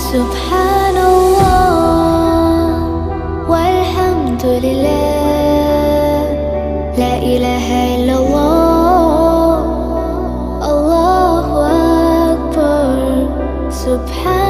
سبحان الله والحمد لله، لا إله إلا الله، الله أكبر. سبحان